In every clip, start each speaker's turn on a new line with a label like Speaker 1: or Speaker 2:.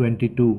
Speaker 1: 22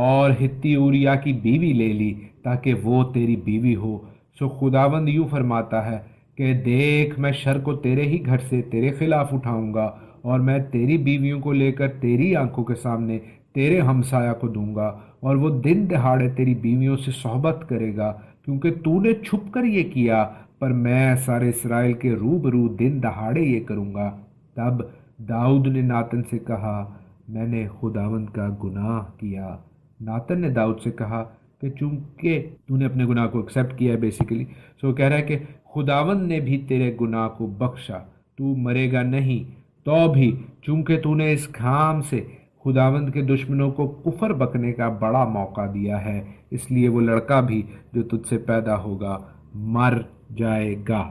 Speaker 1: اور ہتی اوریا کی بیوی لے لی تاکہ وہ تیری بیوی ہو۔ سو خداوند یوں فرماتا ہے کہ دیکھ میں شر کو تیرے ہی گھر سے تیرے خلاف اٹھاؤں گا، اور میں تیری بیویوں کو لے کر تیری آنکھوں کے سامنے تیرے ہمسایہ کو دوں گا، اور وہ دن دہاڑے تیری بیویوں سے صحبت کرے گا، کیونکہ تو نے چھپ کر یہ کیا، پر میں سارے اسرائیل کے روبرو دن دہاڑے یہ کروں گا۔ تب داؤد نے ناتن سے کہا، میں نے خداوند کا گناہ کیا۔ ناتن نے داؤد سے کہا کہ چونکہ تو نے اپنے گناہ کو ایکسیپٹ کیا ہے بیسیکلی، سو کہہ رہا ہے کہ خداوند نے بھی تیرے گناہ کو بخشا، تو مرے گا نہیں، تو بھی چونکہ تو نے اس کام سے خداوند کے دشمنوں کو کفر بکنے کا بڑا موقع دیا ہے، اس لیے وہ لڑکا بھی جو تجھ سے پیدا ہوگا مر جائے گا۔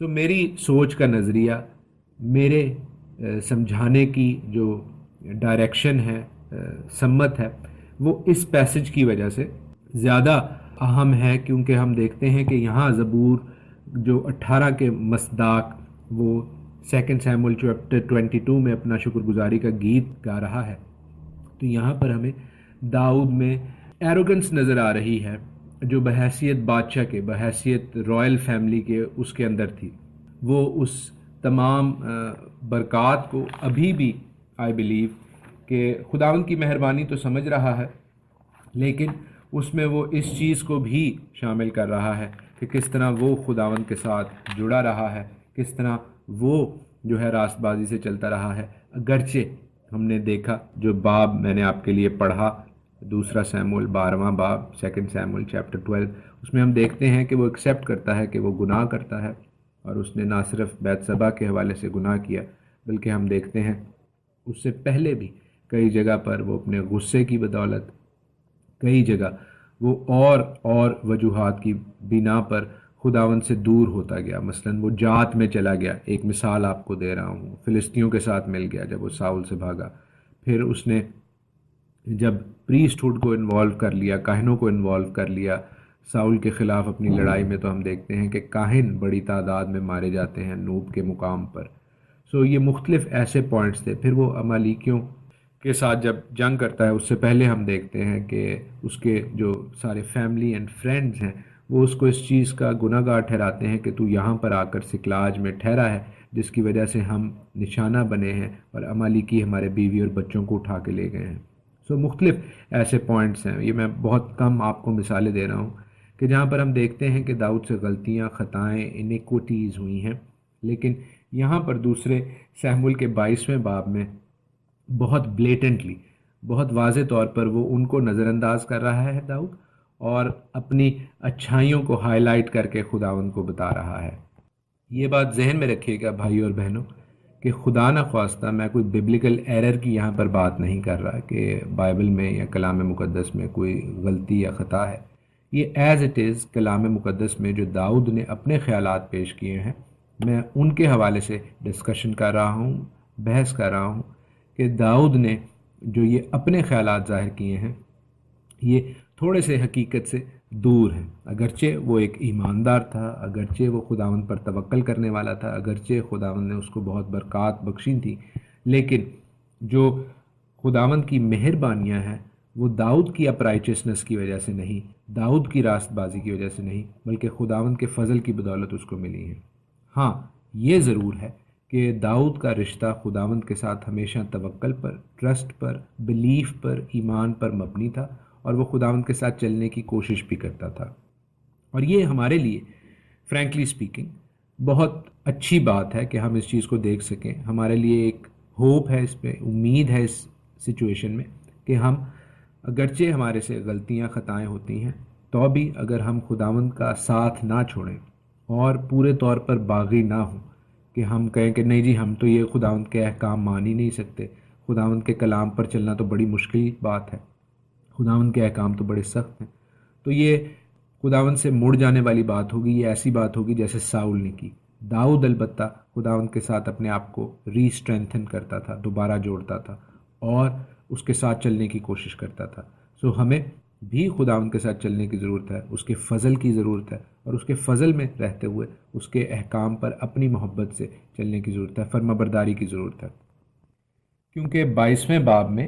Speaker 1: سو میری سوچ کا نظریہ، میرے سمجھانے کی جو ڈائریکشن ہے، سمت ہے، وہ اس پیسج کی وجہ سے زیادہ اہم ہے، کیونکہ ہم دیکھتے ہیں کہ یہاں زبور جو 18 کے مصداق وہ سیکنڈ سیموئل چیپٹر 22 میں اپنا شکر گزاری کا گیت گا رہا ہے، تو یہاں پر ہمیں داؤد میں ایروگنس نظر آ رہی ہے جو بحیثیت بادشاہ کے، بحیثیت رائل فیملی کے اس کے اندر تھی۔ وہ اس تمام برکات کو ابھی بھی آئی بلیو کہ خداوند کی مہربانی تو سمجھ رہا ہے، لیکن اس میں وہ اس چیز کو بھی شامل کر رہا ہے کہ کس طرح وہ خداوند کے ساتھ جڑا رہا ہے، کس طرح وہ جو ہے راست بازی سے چلتا رہا ہے، اگرچہ ہم نے دیکھا جو باب میں نے آپ کے لیے پڑھا، دوسرا سیموئل 12واں باب، سیکنڈ سیموئل چیپٹر 12، اس میں ہم دیکھتے ہیں کہ وہ ایکسیپٹ کرتا ہے کہ وہ گناہ کرتا ہے، اور اس نے نہ صرف بیت سبا کے حوالے سے گناہ کیا، بلکہ ہم دیکھتے ہیں اس سے پہلے بھی کئی جگہ پر وہ اپنے غصے کی بدولت، کئی جگہ وہ اور وجوہات کی بنا پر خداوند سے دور ہوتا گیا۔ مثلا وہ جات میں چلا گیا، ایک مثال آپ کو دے رہا ہوں، فلسطینیوں کے ساتھ مل گیا جب وہ ساؤل سے بھاگا، پھر اس نے جب پریسٹ ہوڈ کو انوالو کر لیا، کاہنوں کو انوالو کر لیا ساؤل کے خلاف اپنی لڑائی میں، تو ہم دیکھتے ہیں کہ کاہن بڑی تعداد میں مارے جاتے ہیں نوب کے مقام پر۔ سو یہ مختلف ایسے پوائنٹس تھے۔ پھر وہ امالیکیوں کے ساتھ جب جنگ کرتا ہے، اس سے پہلے ہم دیکھتے ہیں کہ اس کے جو سارے فیملی اینڈ فرینڈز ہیں وہ اس کو اس چیز کا گناہ گار ٹھہراتے ہیں کہ تو یہاں پر آ کر سکلاج میں ٹھہرا ہے، جس کی وجہ سے ہم نشانہ بنے ہیں، اور امالیکی ہمارے بیوی اور بچوں کو اٹھا کے لے گئے ہیں۔ سو مختلف ایسے پوائنٹس ہیں، یہ میں بہت کم آپ کو مثالیں دے رہا ہوں کہ جہاں پر ہم دیکھتے ہیں کہ داؤد سے غلطیاں، خطائیں، انیکوٹیز ہوئی ہیں، لیکن یہاں پر دوسرے سیموئل کے 22ویں باب میں بہت بلیٹنٹلی، بہت واضح طور پر وہ ان کو نظر انداز کر رہا ہے داؤد، اور اپنی اچھائیوں کو ہائی لائٹ کر کے خداوند کو بتا رہا ہے۔ یہ بات ذہن میں رکھیے گا بھائی اور بہنوں کہ خدا نہ خواستہ میں کوئی ببلیکل ایرر کی یہاں پر بات نہیں کر رہا کہ بائبل میں یا کلام مقدس میں کوئی غلطی یا خطا ہے۔ یہ ایز اٹ از کلام مقدس میں جو داؤد نے اپنے خیالات پیش کیے ہیں، میں ان کے حوالے سے ڈسکشن کر رہا ہوں، بحث کر رہا ہوں کہ داؤد نے جو یہ اپنے خیالات ظاہر کیے ہیں یہ تھوڑے سے حقیقت سے دور ہیں۔ اگرچہ وہ ایک ایماندار تھا، اگرچہ وہ خداوند پر توکل کرنے والا تھا، اگرچہ خداوند نے اس کو بہت برکات بخشی تھی، لیکن جو خداوند کی مہربانیاں ہیں وہ داؤد کی اپرائچسنس کی وجہ سے نہیں، داؤد کی راست بازی کی وجہ سے نہیں، بلکہ خداوند کے فضل کی بدولت اس کو ملی ہیں۔ ہاں یہ ضرور ہے کہ داؤد کا رشتہ خداوند کے ساتھ ہمیشہ توکل پر، ٹرسٹ پر، بلیف پر، ایمان پر مبنی تھا، اور وہ خداوند کے ساتھ چلنے کی کوشش بھی کرتا تھا، اور یہ ہمارے لیے فرینکلی سپیکنگ بہت اچھی بات ہے کہ ہم اس چیز کو دیکھ سکیں۔ ہمارے لیے ایک ہوپ ہے، اس پہ امید ہے اس سچویشن میں کہ ہم اگرچہ ہمارے سے غلطیاں خطائیں ہوتی ہیں، تو بھی اگر ہم خداوند کا ساتھ نہ چھوڑیں اور پورے طور پر باغی نہ ہوں کہ ہم کہیں کہ نہیں جی ہم تو یہ خداوند کے احکام مان ہی نہیں سکتے، خداوند کے کلام پر چلنا تو بڑی مشکل بات ہے، خداوند کے احکام تو بڑے سخت ہیں، تو یہ خداوند سے مڑ جانے والی بات ہوگی۔ یہ ایسی بات ہوگی جیسے ساؤل نے کی۔ داؤد البتہ خداوند کے ساتھ اپنے آپ کو ری اسٹرینتھن کرتا تھا، دوبارہ جوڑتا تھا، اور اس کے ساتھ چلنے کی کوشش کرتا تھا۔ سو ہمیں بھی خداوند کے ساتھ چلنے کی ضرورت ہے، اس کے فضل کی ضرورت ہے، اور اس کے فضل میں رہتے ہوئے اس کے احکام پر اپنی محبت سے چلنے کی ضرورت ہے، فرما برداری کی ضرورت ہے، کیونکہ 22ویں باب میں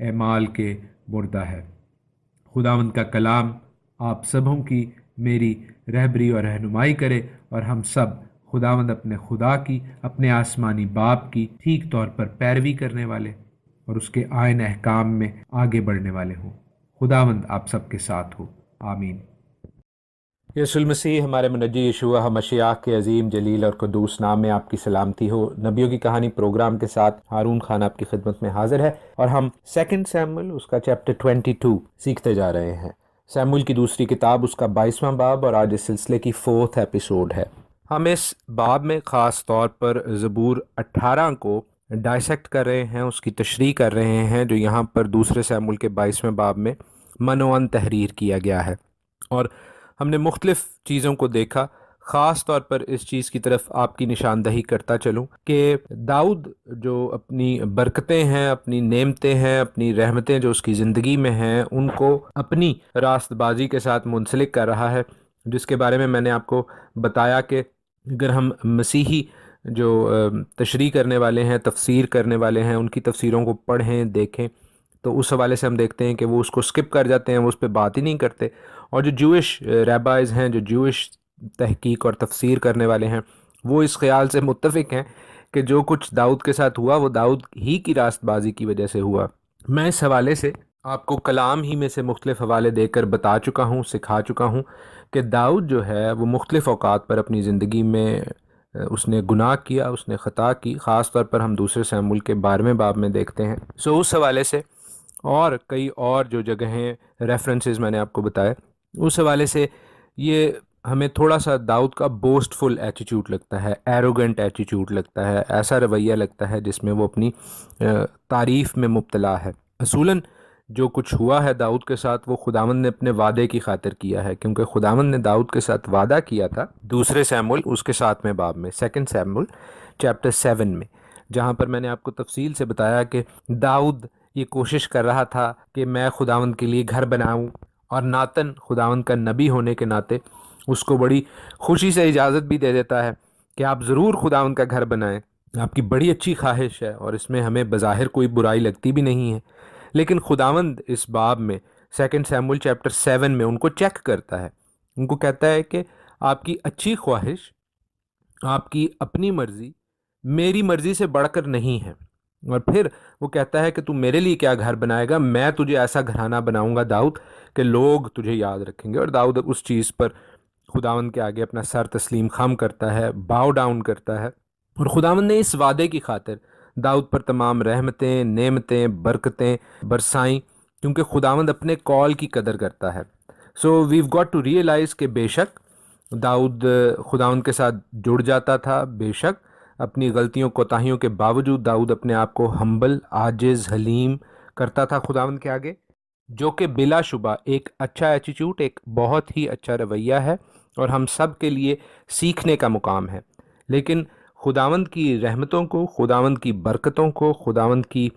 Speaker 1: اعمال کے مردہ ہے۔ خداوند کا کلام آپ سبوں کی میری رہبری اور رہنمائی کرے، اور ہم سب خداوند اپنے خدا کی، اپنے آسمانی باپ کی ٹھیک طور پر پیروی کرنے والے اور اس کے آئین احکام میں آگے بڑھنے والے ہوں۔ خداوند آپ سب کے ساتھ ہو، آمین۔
Speaker 2: یسوع المسیح ہمارے منجی یشوع مشیاہ کے عظیم جلیل اور قدوس نام میں آپ کی سلامتی ہو۔ نبیوں کی کہانی پروگرام کے ساتھ ہارون خان آپ کی خدمت میں حاضر ہے، اور ہم سیکنڈ سیموئل اس کا چیپٹر 22 سیکھتے جا رہے ہیں۔ سیموئل کی دوسری کتاب اس کا 22واں باب، اور آج اس سلسلے کی 4 ایپیسوڈ ہے۔ ہم اس باب میں خاص طور پر زبور 18 کو ڈائسیکٹ کر رہے ہیں، اس کی تشریح کر رہے ہیں، جو یہاں پر دوسرے سیموئل کے 22ویں باب میں منوان تحریر کیا گیا ہے۔ اور ہم نے مختلف چیزوں کو دیکھا، خاص طور پر اس چیز کی طرف آپ کی نشاندہی کرتا چلوں کہ داؤد جو اپنی برکتیں ہیں، اپنی نعمتیں ہیں، اپنی رحمتیں جو اس کی زندگی میں ہیں، ان کو اپنی راست بازی کے ساتھ منسلک کر رہا ہے، جس کے بارے میں نے آپ کو بتایا کہ اگر ہم مسیحی جو تشریح کرنے والے ہیں، تفسیر کرنے والے ہیں، ان کی تفسیروں کو پڑھیں، دیکھیں، تو اس حوالے سے ہم دیکھتے ہیں کہ وہ اس کو سکپ کر جاتے ہیں، وہ اس پہ بات ہی نہیں کرتے۔ اور جو جوئش ریبائز ہیں، جو جوئش تحقیق اور تفسیر کرنے والے ہیں، وہ اس خیال سے متفق ہیں کہ جو کچھ داؤد کے ساتھ ہوا وہ داؤد ہی کی راست بازی کی وجہ سے ہوا۔ میں اس حوالے سے آپ کو کلام ہی میں سے مختلف حوالے دے کر بتا چکا ہوں، سکھا چکا ہوں کہ داؤد جو ہے وہ مختلف اوقات پر اپنی زندگی میں اس نے گناہ کیا، اس نے خطا کی۔ خاص طور پر ہم دوسرے سیموئیل کے 12ویں باب میں دیکھتے ہیں۔ اس حوالے سے اور کئی اور جو جگہیں ریفرنسز میں نے آپ کو بتائے، اس حوالے سے یہ ہمیں تھوڑا سا داؤد کا بوسٹ فل ایٹیٹیوڈ لگتا ہے، ایروگنٹ ایٹیٹیوڈ لگتا ہے، ایسا رویہ لگتا ہے جس میں وہ اپنی تعریف میں مبتلا ہے۔ اصولاً جو کچھ ہوا ہے داؤد کے ساتھ وہ خداوند نے اپنے وعدے کی خاطر کیا ہے، کیونکہ خداوند نے داؤد کے ساتھ وعدہ کیا تھا دوسرے سیموئیل اس کے 7ویں باب میں، سیکنڈ سیموئیل چیپٹر 7 میں، جہاں پر میں نے آپ کو تفصیل سے بتایا کہ داؤد یہ کوشش کر رہا تھا کہ میں خداوند کے لیے گھر بناؤں، اور ناتن خداوند کا نبی ہونے کے ناطے اس کو بڑی خوشی سے اجازت بھی دے دیتا ہے کہ آپ ضرور خداوند کا گھر بنائیں، آپ کی بڑی اچھی خواہش ہے، اور اس میں ہمیں بظاہر کوئی برائی لگتی بھی نہیں ہے۔ لیکن خداوند اس باب میں سیکنڈ سیموئیل چیپٹر 7 میں ان کو چیک کرتا ہے، ان کو کہتا ہے کہ آپ کی اچھی خواہش، آپ کی اپنی مرضی میری مرضی سے بڑھ کر نہیں ہے۔ اور پھر وہ کہتا ہے کہ تو میرے لیے کیا گھر بنائے گا، میں تجھے ایسا گھرانہ بناؤں گا داؤد کہ لوگ تجھے یاد رکھیں گے۔ اور داؤد اس چیز پر خداوند کے آگے اپنا سر تسلیم خم کرتا ہے، باؤ ڈاؤن کرتا ہے، اور خداوند نے اس وعدے کی خاطر داؤد پر تمام رحمتیں، نعمتیں، برکتیں برسائیں، کیونکہ خداوند اپنے کال کی قدر کرتا ہے۔ So we've got to realise کہ بے شک داؤد خداوند کے ساتھ جڑ جاتا تھا، بے شک اپنی غلطیوں کوتاہیوں کے باوجود داؤد اپنے آپ کو ہمبل، عاجز، حلیم کرتا تھا خداوند کے آگے، جو کہ بلا شبہ ایک اچھا ایٹیٹیوڈ، ایک بہت ہی اچھا رویہ ہے، اور ہم سب کے لیے سیکھنے کا مقام ہے۔ لیکن خداوند کی رحمتوں کو، خداوند کی برکتوں کو، خداوند کی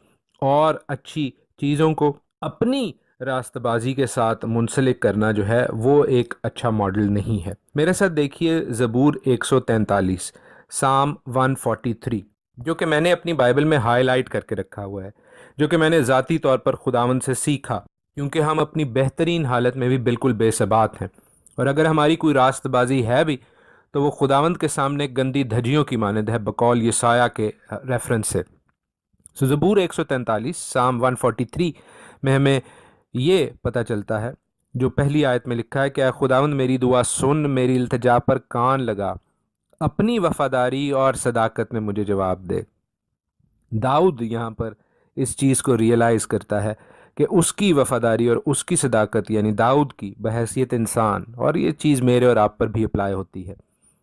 Speaker 2: اور اچھی چیزوں کو اپنی راست بازی کے ساتھ منسلک کرنا جو ہے وہ ایک اچھا ماڈل نہیں ہے۔ میرے ساتھ دیکھیے زبور 143، سام 143، جو کہ میں نے اپنی بائبل میں ہائی لائٹ کر کے رکھا ہوا ہے، جو کہ میں نے ذاتی طور پر خداوند سے سیکھا، کیونکہ ہم اپنی بہترین حالت میں بھی بالکل بے ثبات ہیں، اور اگر ہماری کوئی راست بازی ہے بھی تو وہ خداوند کے سامنے گندی دھجیوں کی مانند ہے، بقول یسایہ کے ریفرنس سے۔ زبور 143 سام 143 میں ہمیں یہ پتہ چلتا ہے، جو پہلی آیت میں لکھا ہے کہ اے خداوند میری دعا سن، میری التجا پر کان لگا، اپنی وفاداری اور صداقت میں مجھے جواب دے۔ داؤد یہاں پر اس چیز کو ریئلائز کرتا ہے کہ اس کی وفاداری اور اس کی صداقت، یعنی داؤد کی بحیثیت انسان، اور یہ چیز میرے اور آپ پر بھی اپلائی ہوتی ہے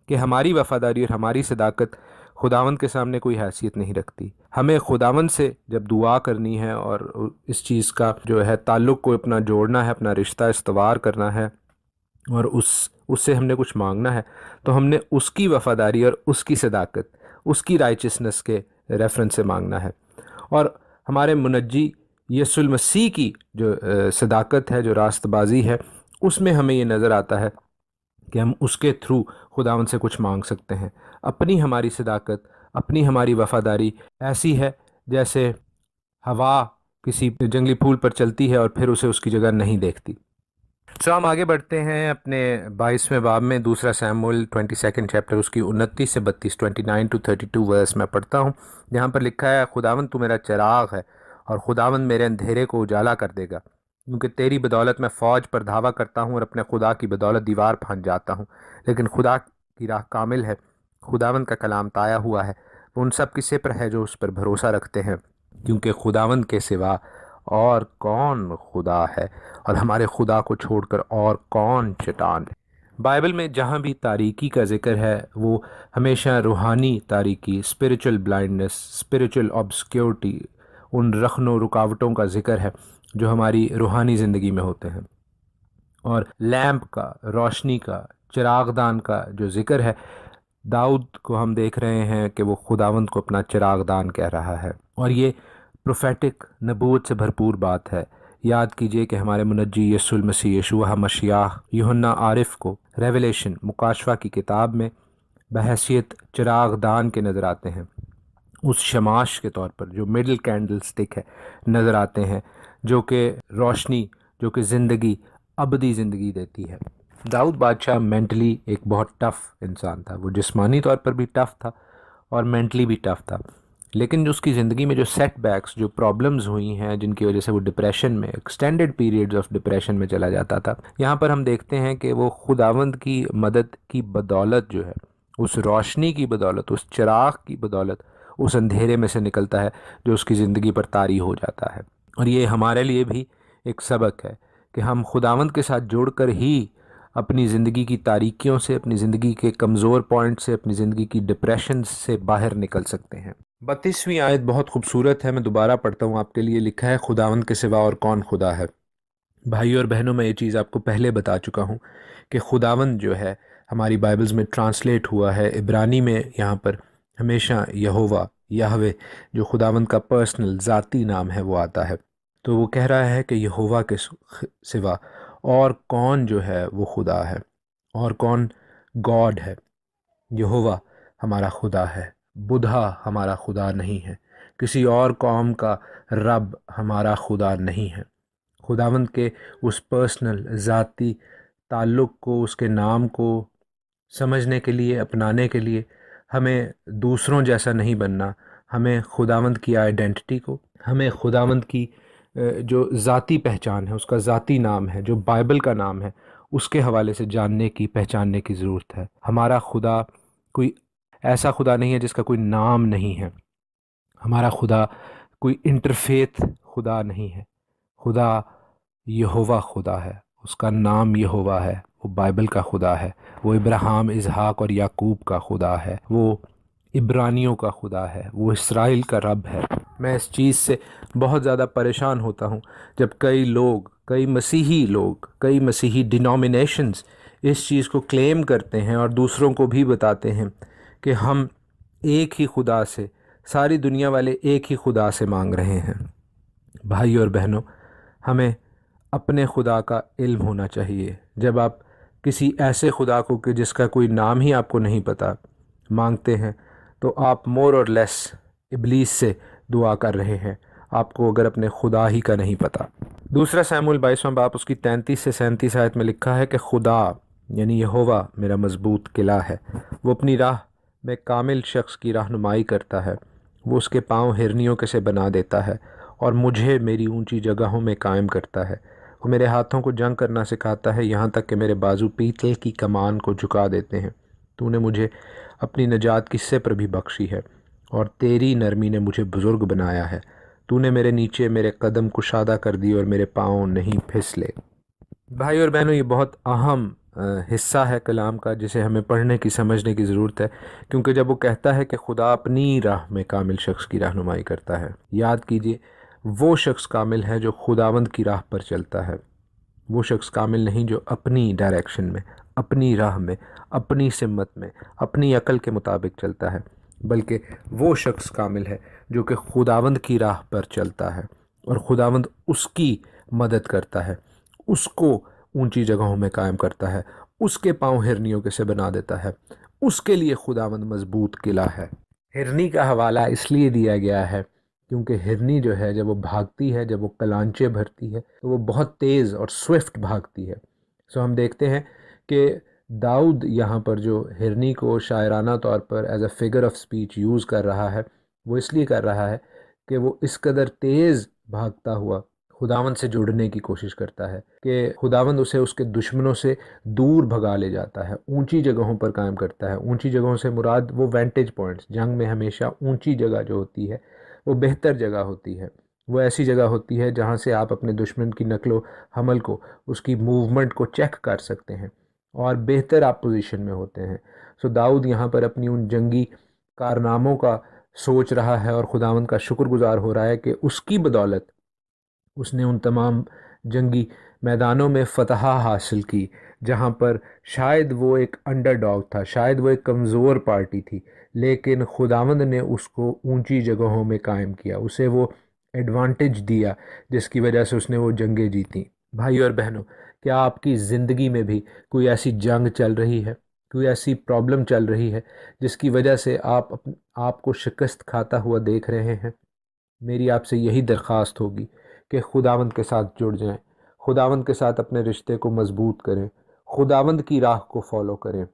Speaker 2: کہ ہماری وفاداری اور ہماری صداقت خداوند کے سامنے کوئی حیثیت نہیں رکھتی۔ ہمیں خداوند سے جب دعا کرنی ہے اور اس چیز کا جو ہے تعلق کو اپنا جوڑنا ہے، اپنا رشتہ استوار کرنا ہے، اور اس سے ہم نے کچھ مانگنا ہے، تو ہم نے اس کی وفاداری اور اس کی صداقت، اس کی رائچسنس کے ریفرنس سے مانگنا ہے۔ اور ہمارے منجی یسوع المسیح کی جو صداقت ہے، جو راست بازی ہے، اس میں ہمیں یہ نظر آتا ہے کہ ہم اس کے تھرو خداوند سے کچھ مانگ سکتے ہیں۔ اپنی ہماری صداقت، اپنی ہماری وفاداری ایسی ہے جیسے ہوا کسی جنگلی پھول پر چلتی ہے اور پھر اسے اس کی جگہ نہیں دیکھتی۔ ہم آگے بڑھتے ہیں اپنے 22ویں باب میں، دوسرا سیموئیل 22 چیپٹر، اس کی 29 سے 32، 29 to 32 ورس میں پڑھتا ہوں، جہاں پر لکھا ہے: خداوند تو میرا چراغ ہے اور خداوند میرے اندھیرے کو اجالا کر دے گا، کیونکہ تیری بدولت میں فوج پر دھاوا کرتا ہوں اور اپنے خدا کی بدولت دیوار پھاند جاتا ہوں۔ لیکن خدا کی راہ کامل ہے، خداوند کا کلام تایا ہوا ہے، وہ ان سب کی سپر ہے جو اس پر بھروسہ رکھتے ہیں، کیونکہ خداوند کے سوا اور کون خدا ہے، اور ہمارے خدا کو چھوڑ کر اور کون چٹان ہے۔ بائبل میں جہاں بھی تاریکی کا ذکر ہے وہ ہمیشہ روحانی تاریکی، اسپریچل بلائنڈنس، اسپریچل آبسکیورٹی، ان رخن و رکاوٹوں کا ذکر ہے جو ہماری روحانی زندگی میں ہوتے ہیں، اور لیمپ کا، روشنی کا، چراغ دان کا جو ذکر ہے، داؤد کو ہم دیکھ رہے ہیں کہ وہ خداوند کو اپنا چراغ دان کہہ رہا ہے، اور یہ پروفیٹک نبوت سے بھرپور بات ہے۔ یاد کیجئے کہ ہمارے منجی یسوع المسیح یشوع مشیاہ یوحنا عارف کو ریویلیشن، مکاشفہ کی کتاب میں بحیثیت چراغ دان کے نظر آتے ہیں، اس شماش کے طور پر جو مڈل کینڈل سٹک ہے نظر آتے ہیں، جو کہ روشنی، جو کہ زندگی، ابدی زندگی دیتی ہے۔ داؤد بادشاہ مینٹلی ایک بہت ٹف انسان تھا، وہ جسمانی طور پر بھی ٹف تھا اور مینٹلی بھی ٹف تھا، لیکن جو اس کی زندگی میں جو سیٹ بیکس، جو پرابلمز ہوئی ہیں جن کی وجہ سے وہ ڈپریشن میں، ایکسٹینڈڈ پیریڈز آف ڈپریشن میں چلا جاتا تھا، یہاں پر ہم دیکھتے ہیں کہ وہ خداوند کی مدد کی بدولت جو ہے، اس روشنی کی بدولت، اس چراغ کی بدولت، اس اندھیرے میں سے نکلتا ہے جو اس کی زندگی پر طاری ہو جاتا ہے۔ اور یہ ہمارے لیے بھی ایک سبق ہے کہ ہم خداوند کے ساتھ جڑ کر ہی اپنی زندگی کی تاریکیوں سے، اپنی زندگی کے کمزور پوائنٹ سے، اپنی زندگی کی ڈپریشن سے باہر نکل سکتے ہیں۔ 32ویں آیت بہت خوبصورت ہے، میں دوبارہ پڑھتا ہوں آپ کے لیے۔ لکھا ہے: خداوند کے سوا اور کون خدا ہے؟ بھائیو اور بہنوں، میں یہ چیز آپ کو پہلے بتا چکا ہوں کہ خداوند جو ہے ہماری بائبلز میں ٹرانسلیٹ ہوا ہے، عبرانی میں یہاں پر ہمیشہ یہوہ، یہوہ، جو خداوند کا پرسنل ذاتی نام ہے، وہ آتا ہے۔ تو وہ کہہ رہا ہے کہ یہوہ کے سوا اور کون جو ہے وہ خدا ہے، اور کون گاڈ ہے۔ یہوہ ہمارا خدا ہے، بدھا ہمارا خدا نہیں ہے، کسی اور قوم کا رب ہمارا خدا نہیں ہے۔ خداوند کے اس پرسنل ذاتی تعلق کو، اس کے نام کو سمجھنے کے لیے، اپنانے کے لیے ہمیں دوسروں جیسا نہیں بننا، ہمیں خداوند کی آئیڈینٹی کو، ہمیں خداوند کی جو ذاتی پہچان ہے، اس کا ذاتی نام ہے، جو بائبل کا نام ہے، اس کے حوالے سے جاننے کی، پہچاننے کی ضرورت ہے۔ ہمارا خدا کوئی ایسا خدا نہیں ہے جس کا کوئی نام نہیں ہے، ہمارا خدا کوئی انٹرفیتھ خدا نہیں ہے، خدا یہوہ خدا ہے، اس کا نام یہوہ ہے، وہ بائبل کا خدا ہے، وہ ابراہیم، اسحاق اور یعقوب کا خدا ہے، وہ عبرانیوں کا خدا ہے، وہ اسرائیل کا رب ہے۔ میں اس چیز سے بہت زیادہ پریشان ہوتا ہوں جب کئی لوگ، کئی مسیحی ڈینومینیشنز اس چیز کو کلیم کرتے ہیں اور دوسروں کو بھی بتاتے ہیں کہ ہم ایک ہی خدا سے، ساری دنیا والے ایک ہی خدا سے مانگ رہے ہیں۔ بھائی اور بہنوں، ہمیں اپنے خدا کا علم ہونا چاہیے۔ جب آپ کسی ایسے خدا کو کہ جس کا کوئی نام ہی آپ کو نہیں پتہ مانگتے ہیں، تو آپ مور اور لیس ابلیس سے دعا کر رہے ہیں، آپ کو اگر اپنے خدا ہی کا نہیں پتہ۔ دوسرا سیموئیل 22واں باب اس کی 33 سے 37 آیت میں لکھا ہے کہ خدا یعنی یہوہ میرا مضبوط قلعہ ہے، وہ اپنی راہ میں کامل شخص کی رہنمائی کرتا ہے، وہ اس کے پاؤں ہرنیوں کے سے بنا دیتا ہے اور مجھے میری اونچی جگہوں میں قائم کرتا ہے، وہ میرے ہاتھوں کو جنگ کرنا سکھاتا ہے، یہاں تک کہ میرے بازو پیتل کی کمان کو جھکا دیتے ہیں۔ تو نے مجھے اپنی نجات کی سپر بھی بخشی ہے اور تیری نرمی نے مجھے بزرگ بنایا ہے، تو نے میرے نیچے میرے قدم کشادہ کر دی اور میرے پاؤں نہیں پھسلے۔ بھائی اور بہنوں، یہ بہت اہم حصہ ہے کلام کا جسے ہمیں پڑھنے کی، سمجھنے کی ضرورت ہے، کیونکہ جب وہ کہتا ہے کہ خدا اپنی راہ میں کامل شخص کی رہنمائی کرتا ہے، یاد کیجئے وہ شخص کامل ہے جو خداوند کی راہ پر چلتا ہے، وہ شخص کامل نہیں جو اپنی ڈائریکشن میں، اپنی راہ میں، اپنی سمت میں، اپنی عقل کے مطابق چلتا ہے، بلکہ وہ شخص کامل ہے جو کہ خداوند کی راہ پر چلتا ہے اور خداوند اس کی مدد کرتا ہے، اس کو اونچی جگہوں میں قائم کرتا ہے، اس کے پاؤں ہرنیوں کے سے بنا دیتا ہے، اس کے لیے خداوند مضبوط قلعہ ہے۔ ہرنی کا حوالہ اس لیے دیا گیا ہے کیونکہ ہرنی جو ہے جب وہ بھاگتی ہے، جب وہ کلانچے بھرتی ہے تو وہ بہت تیز اور سوئفٹ بھاگتی ہے۔ سو ہم دیکھتے ہیں کہ داؤد یہاں پر جو ہرنی کو شاعرانہ طور پر as a figure of speech use کر رہا ہے، وہ اس لیے کر رہا ہے کہ وہ اس قدر تیز بھاگتا ہوا خداوند سے جڑنے کی کوشش کرتا ہے کہ خداوند اسے اس کے دشمنوں سے دور بھگا لے جاتا ہے، اونچی جگہوں پر قائم کرتا ہے۔ اونچی جگہوں سے مراد وہ وینٹیج پوائنٹس، جنگ میں ہمیشہ اونچی جگہ جو ہوتی ہے وہ بہتر جگہ ہوتی ہے، وہ ایسی جگہ ہوتی ہے جہاں سے آپ اپنے دشمن کی نقل و حمل کو، اس کی موومنٹ کو چیک کر سکتے ہیں اور بہتر آپ پوزیشن میں ہوتے ہیں۔ سو داؤد یہاں پر اپنی ان جنگی کارناموں کا سوچ رہا ہے اور خداوند کا شکر گزار ہو رہا ہے کہ اس کی بدولت اس نے ان تمام جنگی میدانوں میں فتح حاصل کی جہاں پر شاید وہ ایک انڈر ڈاگ تھا، شاید وہ ایک کمزور پارٹی تھی، لیکن خداوند نے اس کو اونچی جگہوں میں قائم کیا، اسے وہ ایڈوانٹیج دیا جس کی وجہ سے اس نے وہ جنگیں جیتیں۔ بھائی اور بہنوں، کیا آپ کی زندگی میں بھی کوئی ایسی جنگ چل رہی ہے، کوئی ایسی پرابلم چل رہی ہے جس کی وجہ سے آپ کو شکست کھاتا ہوا دیکھ رہے ہیں؟ میری آپ سے یہی درخواست ہوگی کہ خداوند کے ساتھ جڑ جائیں، خداوند کے ساتھ اپنے رشتے کو مضبوط کریں، خداوند کی راہ کو فالو کریں،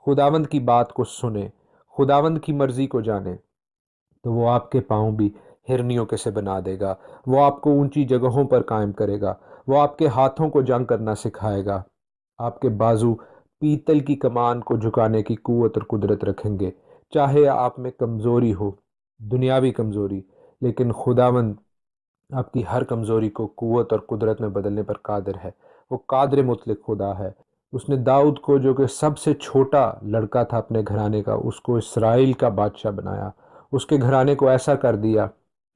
Speaker 2: خداوند کی بات کو سنیں، خداوند کی مرضی کو جانیں، تو وہ آپ کے پاؤں بھی ہرنیوں کے سے بنا دے گا، وہ آپ کو اونچی جگہوں پر قائم کرے گا، وہ آپ کے ہاتھوں کو جنگ کرنا سکھائے گا، آپ کے بازو پیتل کی کمان کو جھکانے کی قوت اور قدرت رکھیں گے۔ چاہے آپ میں کمزوری ہو، دنیاوی کمزوری، لیکن خداوند آپ کی ہر کمزوری کو قوت اور قدرت میں بدلنے پر قادر ہے۔ وہ قادر مطلق خدا ہے۔ اس نے داؤد کو، جو کہ سب سے چھوٹا لڑکا تھا اپنے گھرانے کا، اس کو اسرائیل کا بادشاہ بنایا، اس کے گھرانے کو ایسا کر دیا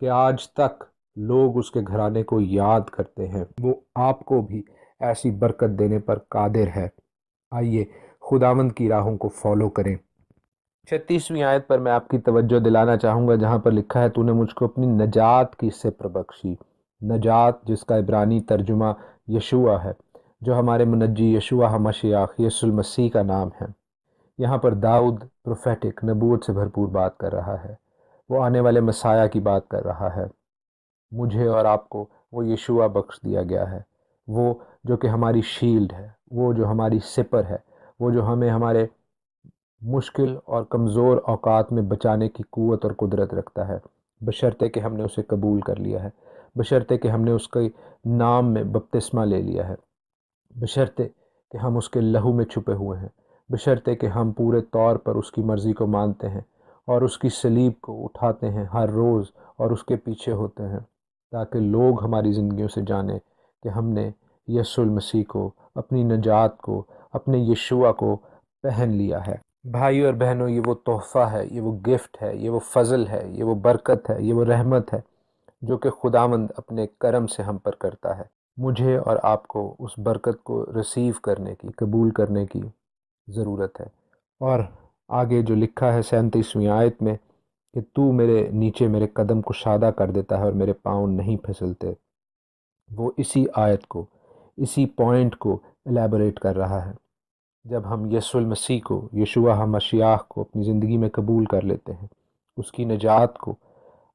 Speaker 2: کہ آج تک لوگ اس کے گھرانے کو یاد کرتے ہیں۔ وہ آپ کو بھی ایسی برکت دینے پر قادر ہے۔ آئیے خداوند کی راہوں کو فالو کریں۔ 36ویں آیت پر میں آپ کی توجہ دلانا چاہوں گا، جہاں پر لکھا ہے، تو نے مجھ کو اپنی نجات کی سپر بخشی۔ نجات جس کا عبرانی ترجمہ یشوع ہے، جو ہمارے منجی یشوع ہمشیاخ یسوع المسیح کا نام ہے۔ یہاں پر داؤد پروفیٹک نبوت سے بھرپور بات کر رہا ہے، وہ آنے والے مسیح کی بات کر رہا ہے۔ مجھے اور آپ کو وہ یشوع بخش دیا گیا ہے، وہ جو کہ ہماری شیلڈ ہے، وہ جو ہماری سپر ہے، وہ جو ہمیں ہمارے مشکل اور کمزور اوقات میں بچانے کی قوت اور قدرت رکھتا ہے، بشرطے کہ ہم نے اسے قبول کر لیا ہے، بشرطے کہ ہم نے اس کے نام میں بپتسمہ لے لیا ہے، بشرطے کہ ہم اس کے لہو میں چھپے ہوئے ہیں، بشرطے کہ ہم پورے طور پر اس کی مرضی کو مانتے ہیں اور اس کی صلیب کو اٹھاتے ہیں ہر روز اور اس کے پیچھے ہوتے ہیں، تاکہ لوگ ہماری زندگیوں سے جانیں کہ ہم نے یسوع المسیح کو، اپنی نجات کو، اپنے یشوع کو پہن لیا ہے۔ بھائی اور بہنوں، یہ وہ تحفہ ہے، یہ وہ گفٹ ہے، یہ وہ فضل ہے، یہ وہ برکت ہے، یہ وہ رحمت ہے جو کہ خداوند اپنے کرم سے ہم پر کرتا ہے۔ مجھے اور آپ کو اس برکت کو ریسیو کرنے کی، قبول کرنے کی ضرورت ہے۔ اور آگے جو لکھا ہے 37ویں آیت میں کہ تو میرے نیچے میرے قدم کو شادہ کر دیتا ہے اور میرے پاؤں نہیں پھسلتے، وہ اسی آیت کو، اسی پوائنٹ کو الیبوریٹ کر رہا ہے۔ جب ہم یسوع المسیح کو، یشوع ہمشیاخ کو اپنی زندگی میں قبول کر لیتے ہیں، اس کی نجات کو،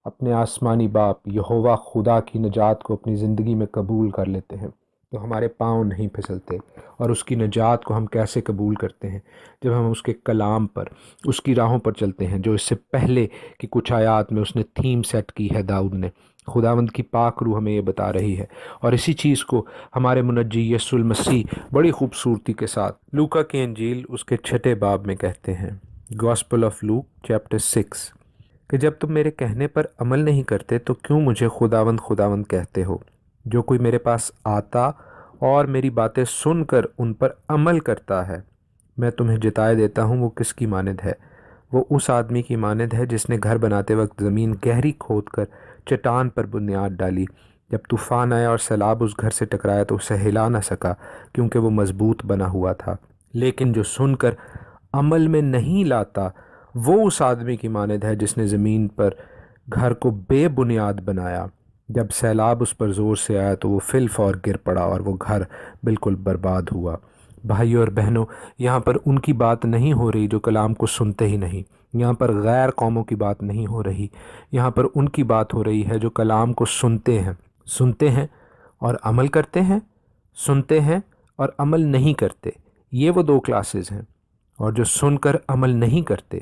Speaker 2: اپنے آسمانی باپ یہوہ خدا کی نجات کو اپنی زندگی میں قبول کر لیتے ہیں، تو ہمارے پاؤں نہیں پھسلتے۔ اور اس کی نجات کو ہم کیسے قبول کرتے ہیں؟ جب ہم اس کے کلام پر، اس کی راہوں پر چلتے ہیں، جو اس سے پہلے کی کچھ آیات میں اس نے تھیم سیٹ کی ہے داؤد نے۔ خداوند کی پاک روح ہمیں یہ بتا رہی ہے، اور اسی چیز کو ہمارے منجی یسوع المسیح بڑی خوبصورتی کے ساتھ لوکا کی انجیل اس کے 6 باب میں کہتے ہیں، گاسپل آف لوک چیپٹر 6، کہ جب تم میرے کہنے پر عمل نہیں کرتے تو کیوں مجھے خداوند خداوند کہتے ہو؟ جو کوئی میرے پاس آتا اور میری باتیں سن کر ان پر عمل کرتا ہے، میں تمہیں جتائے دیتا ہوں وہ کس کی مانند ہے؟ وہ اس آدمی کی مانند ہے جس نے گھر بناتے وقت زمین گہری کھود کر چٹان پر بنیاد ڈالی۔ جب طوفان آیا اور سیلاب اس گھر سے ٹکرایا تو اسے ہلا نہ سکا، کیونکہ وہ مضبوط بنا ہوا تھا۔ لیکن جو سن کر عمل میں نہیں لاتا، وہ اس آدمی کی مانند ہے جس نے زمین پر گھر کو بے بنیاد بنایا۔ جب سیلاب اس پر زور سے آیا تو وہ فی الفور گر پڑا اور وہ گھر بالکل برباد ہوا۔ بھائیو اور بہنوں، یہاں پر ان کی بات نہیں ہو رہی جو کلام کو سنتے ہی نہیں، یہاں پر غیر قوموں کی بات نہیں ہو رہی، یہاں پر ان کی بات ہو رہی ہے جو کلام کو سنتے ہیں اور عمل کرتے ہیں، سنتے ہیں اور عمل نہیں کرتے۔ یہ وہ دو کلاسز ہیں۔ اور جو سن کر عمل نہیں کرتے،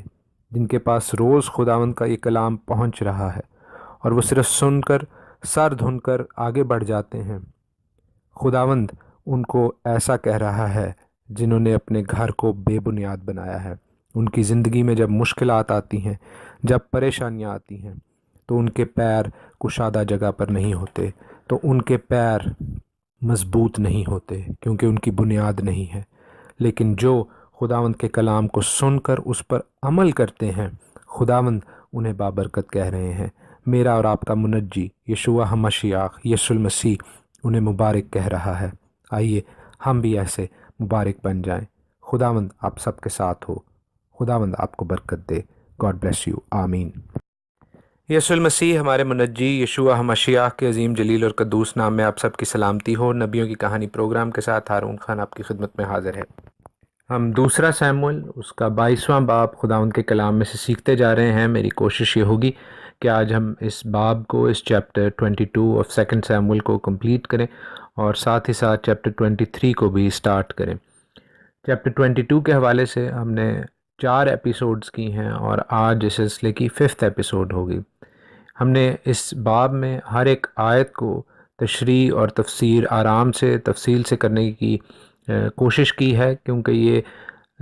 Speaker 2: جن کے پاس روز خداوند کا یہ کلام پہنچ رہا ہے اور وہ صرف سن کر سر دھن کر آگے بڑھ جاتے ہیں، خداوند ان کو ایسا کہہ رہا ہے جنہوں نے اپنے گھر کو بے بنیاد بنایا ہے۔ ان کی زندگی میں جب مشکلات آتی ہیں، جب پریشانیاں آتی ہیں، تو ان کے پیر کشادہ جگہ پر نہیں ہوتے، تو ان کے پیر مضبوط نہیں ہوتے کیونکہ ان کی بنیاد نہیں ہے۔ لیکن جو خداوند کے کلام کو سن کر اس پر عمل کرتے ہیں، خداوند انہیں بابرکت کہہ رہے ہیں۔ میرا اور آپ کا منجی یشوع مشیاخ یسوع المسیح انہیں مبارک کہہ رہا ہے۔ آئیے ہم بھی ایسے مبارک بن جائیں۔ خداوند آپ سب کے ساتھ ہو، خداوند آپ کو برکت دے۔ گاڈ بلیس یو، آمین۔ یسوع المسیح ہمارے منجی یشوع مشیاخ کے عظیم جلیل اور قدوس نام میں آپ سب کی سلامتی ہو۔ نبیوں کی کہانی پروگرام کے ساتھ ہارون خان آپ کی خدمت میں حاضر ہے۔ ہم دوسرا سیموئیل اس کا 22واں باب خداوند کے کلام میں سے سیکھتے جا رہے ہیں۔ میری کوشش یہ ہوگی کہ آج ہم اس باب کو، اس چیپٹر 22 آف سیکنڈ سیموئیل کو کمپلیٹ کریں اور ساتھ ہی ساتھ چیپٹر 23 کو بھی سٹارٹ کریں۔ چیپٹر 22 کے حوالے سے ہم نے 4 ایپیسوڈز کی ہیں اور آج اس سلسلے کی 5th ایپیسوڈ ہوگی۔ ہم نے اس باب میں ہر ایک آیت کو تشریح اور تفسیر آرام سے تفصیل سے کرنے کی کوشش کی ہے، کیونکہ یہ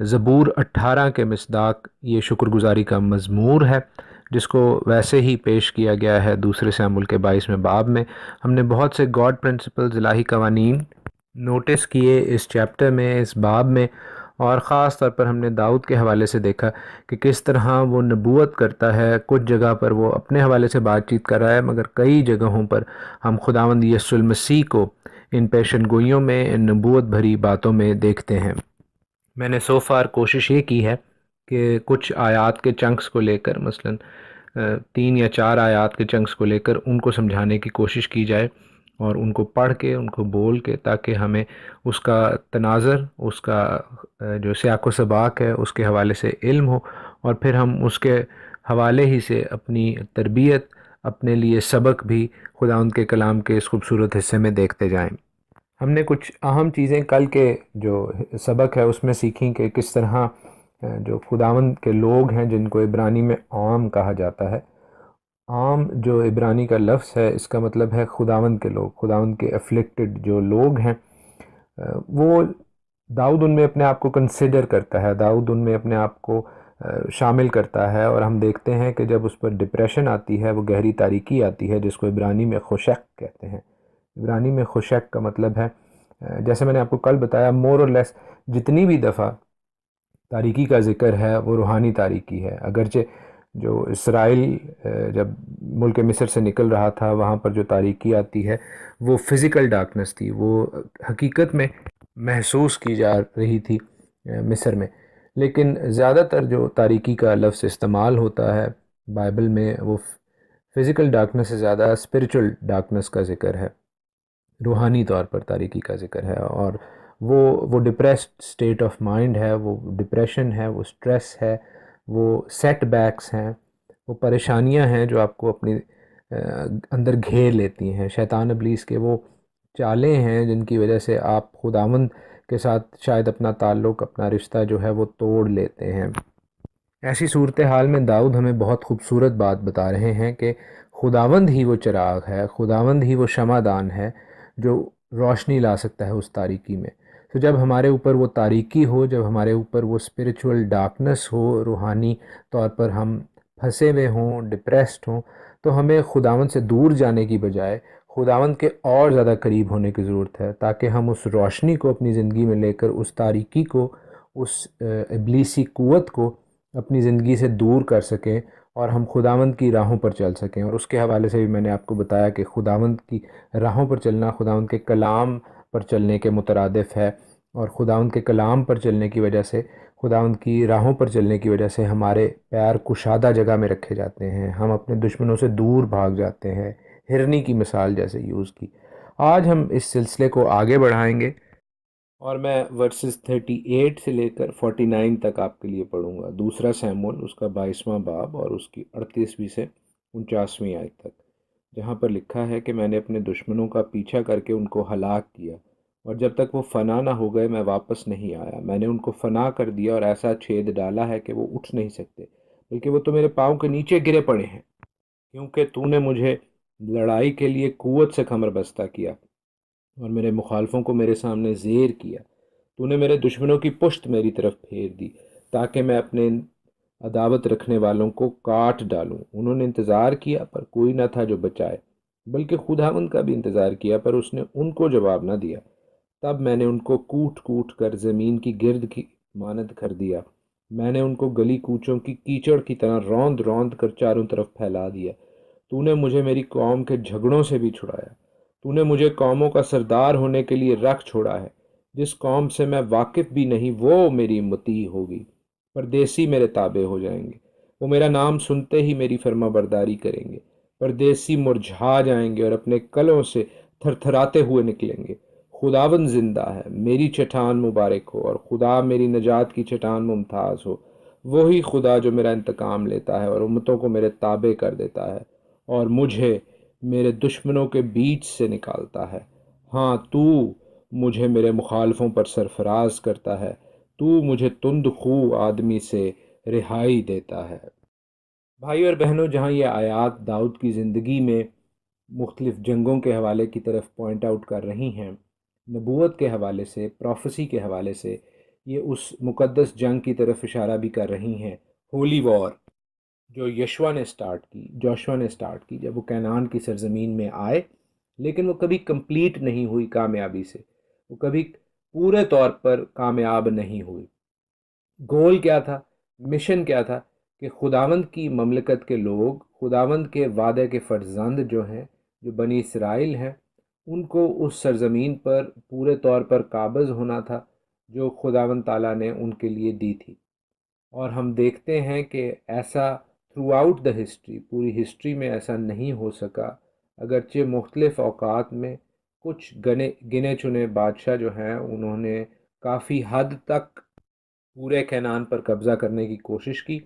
Speaker 2: زبور 18 کے مصداق یہ شکر گزاری کا مزمور ہے، جس کو ویسے ہی پیش کیا گیا ہے دوسرے سیموئیل کے 22ویں باب میں۔ ہم نے بہت سے گاڈ پرنسپلز، الہی قوانین نوٹس کیے اس چیپٹر میں، اس باب میں، اور خاص طور پر ہم نے داؤد کے حوالے سے دیکھا کہ کس طرح وہ نبوت کرتا ہے۔ کچھ جگہ پر وہ اپنے حوالے سے بات چیت کر رہا ہے، مگر کئی جگہوں پر ہم خداوند یسوع المسیح کو ان پیشن گوئیوں میں، ان نبوت بھری باتوں میں دیکھتے ہیں۔ میں نے سو فار کوشش یہ کی ہے کہ کچھ آیات کے چنکس کو لے کر، مثلاً 3 یا 4 آیات کے چنکس کو لے کر ان کو سمجھانے کی کوشش کی جائے اور ان کو پڑھ کے، ان کو بول کے، تاکہ ہمیں اس کا تناظر، اس کا جو سیاق و سباق ہے، اس کے حوالے سے علم ہو، اور پھر ہم اس کے حوالے ہی سے اپنی تربیت، اپنے لیے سبق بھی خداوند کے کلام کے اس خوبصورت حصے میں دیکھتے جائیں۔ ہم نے کچھ اہم چیزیں کل کے جو سبق ہے اس میں سیکھیں کہ کس طرح جو خداوند کے لوگ ہیں، جن کو عبرانی میں عام کہا جاتا ہے، عام جو عبرانی کا لفظ ہے، اس کا مطلب ہے خداوند کے لوگ، خداوند کے افلکٹڈ جو لوگ ہیں، وہ داؤد ان میں اپنے آپ کو کنسیڈر کرتا ہے، داؤد ان میں اپنے آپ کو شامل کرتا ہے، اور ہم دیکھتے ہیں کہ جب اس پر ڈپریشن آتی ہے، وہ گہری تاریکی آتی ہے، جس کو عبرانی میں خشک کہتے ہیں۔ عبرانی میں خشک کا مطلب ہے، جیسے میں نے آپ کو کل بتایا، مور اور لیس جتنی بھی دفعہ تاریکی کا ذکر ہے وہ روحانی تاریکی ہے۔ اگرچہ جو اسرائیل جب ملک مصر سے نکل رہا تھا، وہاں پر جو تاریکی آتی ہے وہ فزیکل ڈارکنس تھی، وہ حقیقت میں محسوس کی جا رہی تھی مصر میں، لیکن زیادہ تر جو تاریکی کا لفظ استعمال ہوتا ہے بائبل میں، وہ فزیکل ڈارکنس سے زیادہ اسپریچول ڈارکنس کا ذکر ہے، روحانی طور پر تاریکی کا ذکر ہے، اور وہ ڈپریسڈ اسٹیٹ آف مائنڈ ہے، وہ ڈپریشن ہے، وہ سٹریس ہے، وہ سیٹ بیکس ہیں، وہ پریشانیاں ہیں جو آپ کو اپنی اندر گھیر لیتی ہیں، شیطان ابلیس کے وہ چالیں ہیں جن کی وجہ سے آپ خداوند کے ساتھ شاید اپنا تعلق، اپنا رشتہ جو ہے وہ توڑ لیتے ہیں۔ ایسی صورتحال میں داؤد ہمیں بہت خوبصورت بات بتا رہے ہیں کہ خداوند ہی وہ چراغ ہے، خداوند ہی وہ شمع دان ہے جو روشنی لا سکتا ہے اس تاریکی میں۔ تو جب ہمارے اوپر وہ تاریکی ہو، جب ہمارے اوپر وہ اسپریچول ڈارکنس ہو، روحانی طور پر ہم پھنسے ہوئے ہوں، ڈپریسڈ ہوں، تو ہمیں خداوند سے دور جانے کی بجائے خداوند کے اور زیادہ قریب ہونے کی ضرورت ہے، تاکہ ہم اس روشنی کو اپنی زندگی میں لے کر اس تاریکی کو، اس ابلیسی قوت کو اپنی زندگی سے دور کر سکیں اور ہم خداوند کی راہوں پر چل سکیں۔ اور اس کے حوالے سے بھی میں نے آپ کو بتایا کہ خداوند کی راہوں پر چلنا خداوند کے کلام پر چلنے کے مترادف ہے، اور خداوند کے کلام پر چلنے کی وجہ سے، خداوند کی راہوں پر چلنے کی وجہ سے ہمارے پیر کشادہ جگہ میں رکھے جاتے ہیں، ہم اپنے دشمنوں سے دور بھاگ جاتے ہیں، ہرنی کی مثال جیسے یوز کی۔ آج ہم اس سلسلے کو آگے بڑھائیں گے اور میں ورسز 38 سے لے کر 49 تک آپ کے لیے پڑھوں گا، دوسرا سیمول اس کا 22واں باب اور اس کی 38ویں سے 49ویں آیت تک، جہاں پر لکھا ہے کہ میں نے اپنے دشمنوں کا پیچھا کر کے ان کو ہلاک کیا، اور جب تک وہ فنا نہ ہو گئے میں واپس نہیں آیا۔ میں نے ان کو فنا کر دیا اور ایسا چھید ڈالا ہے کہ وہ اٹھ نہیں سکتے، بلکہ وہ تو میرے پاؤں کے نیچے گرے پڑے ہیں، کیونکہ تو نے مجھے لڑائی کے لیے قوت سے کمر بستہ کیا اور میرے مخالفوں کو میرے سامنے زیر کیا۔ تو نے میرے دشمنوں کی پشت میری طرف پھیر دی، تاکہ میں اپنے عداوت رکھنے والوں کو کاٹ ڈالوں۔ انہوں نے انتظار کیا پر کوئی نہ تھا جو بچائے، بلکہ خداوند کا بھی انتظار کیا پر اس نے ان کو جواب نہ دیا۔ تب میں نے ان کو کوٹ کوٹ کر زمین کی گرد کی مانند کر دیا، میں نے ان کو گلی کوچوں کی کیچڑ کی طرح روند روند کر چاروں طرف پھیلا دیا۔ تو نے مجھے میری قوم کے جھگڑوں سے بھی چھڑایا، تو نے مجھے قوموں کا سردار ہونے کے لیے رکھ چھوڑا ہے۔ جس قوم سے میں واقف بھی نہیں وہ میری مطیع ہوگی، پردیسی میرے تابع ہو جائیں گے، وہ میرا نام سنتے ہی میری فرما برداری کریں گے۔ پردیسی مرجھا جائیں گے اور اپنے کلوں سے تھر تھراتے ہوئے نکلیں گے۔ خداوند زندہ ہے، میری چٹان مبارک ہو، اور خدا میری نجات کی چٹان ممتاز ہو۔ وہی خدا جو میرا انتقام لیتا ہے اور امتوں کو میرے تابع کر دیتا ہے، اور مجھے میرے دشمنوں کے بیچ سے نکالتا ہے۔ ہاں، تو مجھے میرے مخالفوں پر سرفراز کرتا ہے، تو مجھے تند خو آدمی سے رہائی دیتا ہے۔ بھائی اور بہنوں، جہاں یہ آیات داؤد کی زندگی میں مختلف جنگوں کے حوالے کی طرف پوائنٹ آؤٹ کر رہی ہیں، نبوت کے حوالے سے، پروفیسی کے حوالے سے، یہ اس مقدس جنگ کی طرف اشارہ بھی کر رہی ہیں، ہولی وار، جو جوشوا نے سٹارٹ کی جب وہ کینعان کی سرزمین میں آئے، لیکن وہ کبھی کمپلیٹ نہیں ہوئی کامیابی سے، وہ کبھی پورے طور پر کامیاب نہیں ہوئی۔ گول کیا تھا؟ مشن کیا تھا؟ کہ خداوند کی مملکت کے لوگ، خداوند کے وعدے کے فرزند جو ہیں، جو بنی اسرائیل ہیں، ان کو اس سرزمین پر پورے طور پر قابض ہونا تھا جو خداوند تعالیٰ نے ان کے لیے دی تھی۔ اور ہم دیکھتے ہیں کہ ایسا تھرو آؤٹ دا ہسٹری، پوری ہسٹری میں ایسا نہیں ہو سکا، اگرچہ مختلف اوقات میں کچھ گنے چنے بادشاہ جو ہیں انہوں نے کافی حد تک پورے کینعان پر قبضہ کرنے کی کوشش کی،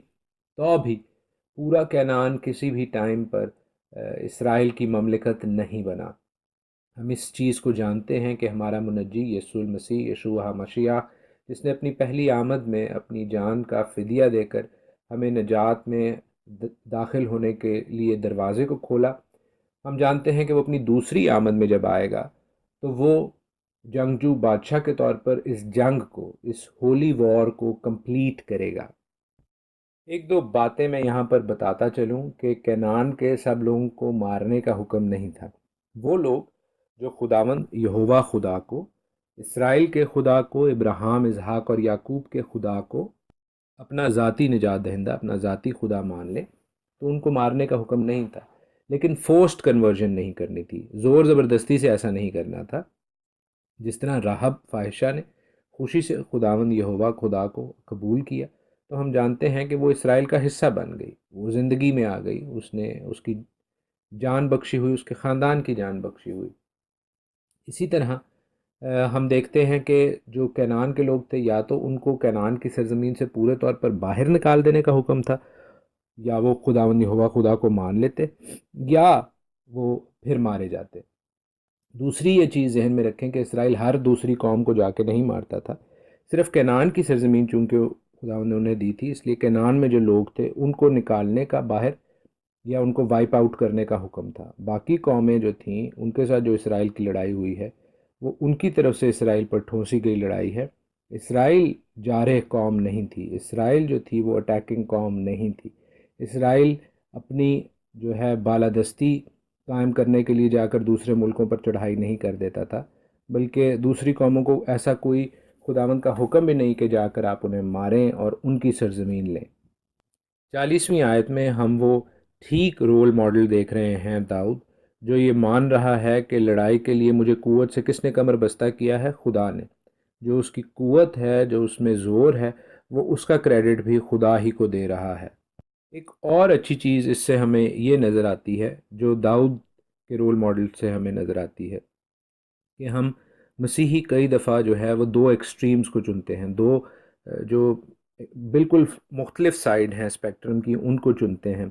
Speaker 2: تو بھی پورا کینعان کسی بھی ٹائم پر اسرائیل کی مملکت نہیں بنا۔ ہم اس چیز کو جانتے ہیں کہ ہمارا منجی یسوع المسیح، یشوع مسیح، جس نے اپنی پہلی آمد میں اپنی جان کا فدیہ دے کر ہمیں نجات میں داخل ہونے کے لیے دروازے کو کھولا، ہم جانتے ہیں کہ وہ اپنی دوسری آمد میں جب آئے گا تو وہ جنگجو بادشاہ کے طور پر اس جنگ کو، اس ہولی وار کو کمپلیٹ کرے گا۔ ایک دو باتیں میں یہاں پر بتاتا چلوں کہ کینعان کے سب لوگوں کو مارنے کا حکم نہیں تھا۔ وہ لوگ جو خداوند یہوہ خدا کو، اسرائیل کے خدا کو، ابراہیم، اسحاق اور یعقوب کے خدا کو اپنا ذاتی نجات دہندہ، اپنا ذاتی خدا مان لیں، تو ان کو مارنے کا حکم نہیں تھا، لیکن فورسڈ کنورژن نہیں کرنی تھی، زور زبردستی سے ایسا نہیں کرنا تھا۔ جس طرح راہب فاحشہ نے خوشی سے خداوند یہوہ خدا کو قبول کیا، تو ہم جانتے ہیں کہ وہ اسرائیل کا حصہ بن گئی، وہ زندگی میں آ گئی، اس کی جان بخشی ہوئی، اس کے خاندان کی جان بخشی ہوئی۔ اسی طرح ہم دیکھتے ہیں کہ جو کینعان کے لوگ تھے، یا تو ان کو کینعان کی سرزمین سے پورے طور پر باہر نکال دینے کا حکم تھا، یا وہ خداوند یہوہ خدا کو مان لیتے، یا وہ پھر مارے جاتے۔ دوسری یہ چیز ذہن میں رکھیں کہ اسرائیل ہر دوسری قوم کو جا کے نہیں مارتا تھا، صرف کینعان کی سرزمین چونکہ خداوند نے انہیں دی تھی، اس لیے کینعان میں جو لوگ تھے ان کو نکالنے کا باہر، یا ان کو وائپ آؤٹ کرنے کا حکم تھا۔ باقی قومیں جو تھیں ان کے ساتھ جو اسرائیل کی لڑائی ہوئی ہے، وہ ان کی طرف سے اسرائیل پر ٹھونسی گئی لڑائی ہے۔ اسرائیل جارح قوم نہیں تھی، اسرائیل جو تھی وہ اٹیکنگ قوم نہیں تھی۔ اسرائیل اپنی جو ہے بالادستی قائم کرنے کے لیے جا کر دوسرے ملکوں پر چڑھائی نہیں کر دیتا تھا، بلکہ دوسری قوموں کو ایسا کوئی خداوند کا حکم بھی نہیں کہ جا کر آپ انہیں ماریں اور ان کی سرزمین لیں۔ 40ویں آیت میں ہم وہ ٹھیک رول ماڈل دیکھ رہے ہیں، داؤد، جو یہ مان رہا ہے کہ لڑائی کے لیے مجھے قوت سے کس نے کمر بستہ کیا ہے؟ خدا نے۔ جو اس کی قوت ہے، جو اس میں زور ہے، وہ اس کا کریڈٹ بھی خدا ہی کو دے رہا ہے۔ ایک اور اچھی چیز اس سے ہمیں یہ نظر آتی ہے، جو داؤد کے رول ماڈل سے ہمیں نظر آتی ہے، کہ ہم
Speaker 1: مسیحی کئی دفعہ جو ہے وہ دو ایکسٹریمز کو چنتے ہیں، دو جو بالکل مختلف سائیڈ ہیں اسپیکٹرم کی، ان کو چنتے ہیں۔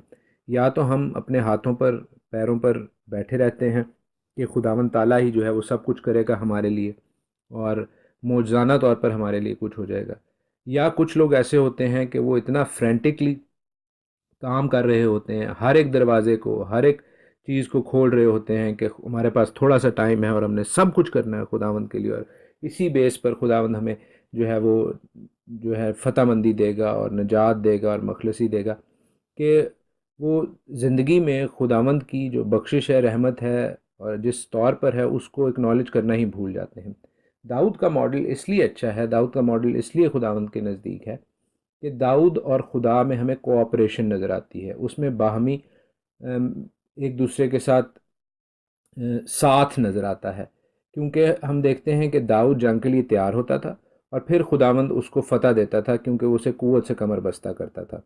Speaker 1: یا تو ہم اپنے ہاتھوں پر پیروں پر بیٹھے رہتے ہیں کہ خداوند تعالیٰ ہی جو ہے وہ سب کچھ کرے گا ہمارے لیے اور معجزانہ طور پر ہمارے لیے کچھ ہو جائے گا، یا کچھ لوگ ایسے ہوتے ہیں کہ وہ اتنا فرینٹکلی کام کر رہے ہوتے ہیں، ہر ایک دروازے کو، ہر ایک چیز کو کھول رہے ہوتے ہیں کہ ہمارے پاس تھوڑا سا ٹائم ہے اور ہم نے سب کچھ کرنا ہے خداوند کے لیے، اور اسی بیس پر خداوند ہمیں جو ہے وہ جو ہے فتح مندی دے گا اور نجات دے گا اور مخلصی دے گا، کہ وہ زندگی میں خداوند کی جو بخشش ہے، رحمت ہے، اور جس طور پر ہے اس کو اکنالج کرنا ہی بھول جاتے ہیں۔ داؤد کا ماڈل اس لیے اچھا ہے، داؤد کا ماڈل اس لیے خداوند کے نزدیک ہے کہ داؤد اور خدا میں ہمیں کوآپریشن نظر آتی ہے، اس میں باہمی ایک دوسرے کے ساتھ ساتھ نظر آتا ہے، کیونکہ ہم دیکھتے ہیں کہ داؤد جنگ کے لیے تیار ہوتا تھا اور پھر خداوند اس کو فتح دیتا تھا کیونکہ وہ اسے قوت سے کمر بستہ کرتا تھا۔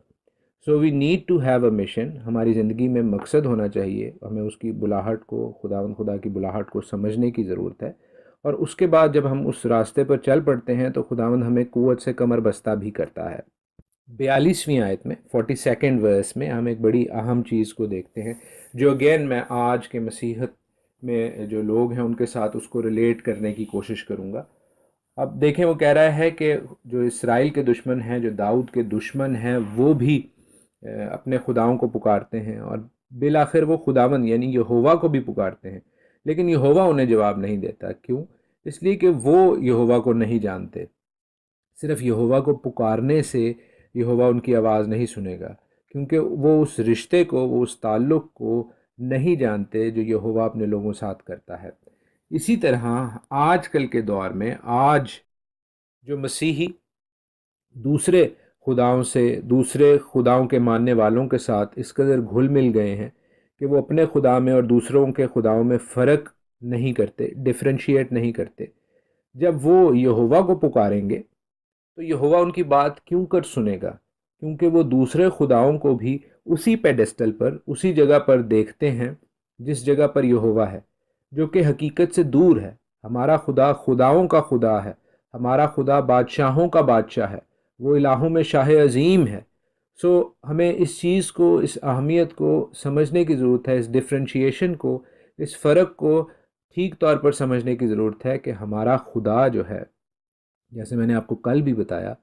Speaker 1: So we need to have a mission, ہماری زندگی میں مقصد ہونا چاہیے، ہمیں اس کی بلاہٹ کو، خداوند خدا کی بلاہٹ کو سمجھنے کی ضرورت ہے، اور اس کے بعد جب ہم اس راستے پر چل پڑتے ہیں تو خداوند ہمیں قوت سے کمر بستہ بھی کرتا ہے۔ 42ویں آیت میں 42 ورس میں ہم ایک بڑی اہم چیز کو دیکھتے ہیں، جو اگین میں آج کے مسیحت میں جو لوگ ہیں ان کے ساتھ اس کو ریلیٹ کرنے کی کوشش کروں گا۔ اب دیکھیں، وہ کہہ رہا ہے کہ جو اسرائیل کے دشمن ہیں، جو داؤد کے دشمن ہیں، وہ بھی اپنے خداؤں کو پکارتے ہیں، اور بالآخر وہ خداوند یعنی یہوہ کو بھی پکارتے ہیں، لیکن یہوہ انہیں جواب نہیں دیتا۔ کیوں؟ اس لیے کہ وہ یہوہ کو نہیں جانتے۔ صرف یہوہ کو پکارنے سے یہوہ ان کی آواز نہیں سنے گا، کیونکہ وہ اس رشتے کو، وہ اس تعلق کو نہیں جانتے جو یہوہ اپنے لوگوں ساتھ کرتا ہے۔ اسی طرح آج کل کے دور میں آج جو مسیحی دوسرے خداؤں سے، دوسرے خداؤں کے ماننے والوں کے ساتھ اس قدر گھل مل گئے ہیں کہ وہ اپنے خدا میں اور دوسروں کے خداؤں میں فرق نہیں کرتے، ڈفرینشیٹ نہیں کرتے۔ جب وہ یہوہ کو پکاریں گے تو یہوہ ان کی بات کیوں کر سنے گا؟ کیونکہ وہ دوسرے خداؤں کو بھی اسی پیڈسٹل پر، اسی جگہ پر دیکھتے ہیں جس جگہ پر یہوہ ہے، جو کہ حقیقت سے دور ہے۔ ہمارا خدا خداؤں کا خدا ہے، ہمارا خدا بادشاہوں کا بادشاہ ہے، وہ الہوں میں شاہ عظیم ہے۔ سو ہمیں اس چیز کو، اس اہمیت کو سمجھنے کی ضرورت ہے، اس ڈفرینشیشن کو، اس فرق کو ٹھیک طور پر سمجھنے کی ضرورت ہے کہ ہمارا خدا جو ہے، جیسے میں نے آپ کو کل بھی بتایا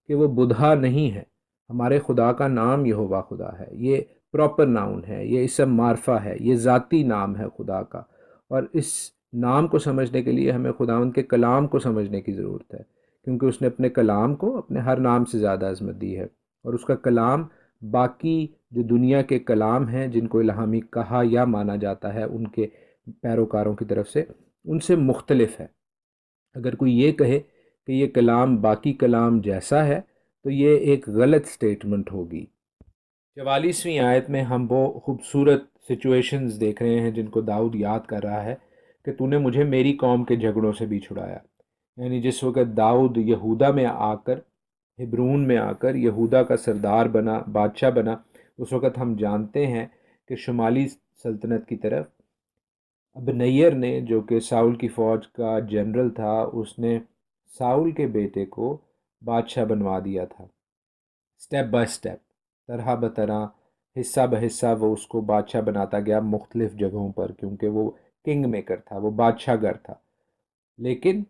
Speaker 1: کہ وہ بدھا نہیں ہے۔ ہمارے خدا کا نام یہوہ خدا ہے، یہ پراپر ناؤن ہے، یہ اسم معرفہ ہے، یہ ذاتی نام ہے خدا کا، اور اس نام کو سمجھنے کے لیے ہمیں خداوند کے کلام کو سمجھنے کی ضرورت ہے، کیونکہ اس نے اپنے کلام کو اپنے ہر نام سے زیادہ عظمت دی ہے، اور اس کا کلام باقی جو دنیا کے کلام ہیں جن کو الہامی کہا یا مانا جاتا ہے ان کے پیروکاروں کی طرف سے، ان سے مختلف ہے۔ اگر کوئی یہ کہے کہ یہ کلام باقی کلام جیسا ہے تو یہ ایک غلط سٹیٹمنٹ ہوگی۔ 44ویں آیت میں ہم وہ خوبصورت سچویشنز دیکھ رہے ہیں جن کو داؤد یاد کر رہا ہے کہ تو نے مجھے میری قوم کے جھگڑوں سے بھی چھڑایا۔ یعنی جس وقت داؤد یہودا میں آ کر، ہبرون میں آ کر یہودا کا سردار بنا، بادشاہ بنا، اس وقت ہم جانتے ہیں کہ شمالی سلطنت کی طرف ابنیر نے، جو کہ ساؤل کی فوج کا جنرل تھا، اس نے ساؤل کے بیٹے کو بادشاہ بنوا دیا تھا۔ سٹیپ بائی سٹیپ، طرح بطرح، حصہ بحصہ وہ اس کو بادشاہ بناتا گیا مختلف جگہوں پر، کیونکہ وہ کنگ میکر تھا، وہ بادشاہ گر تھا۔ لیکن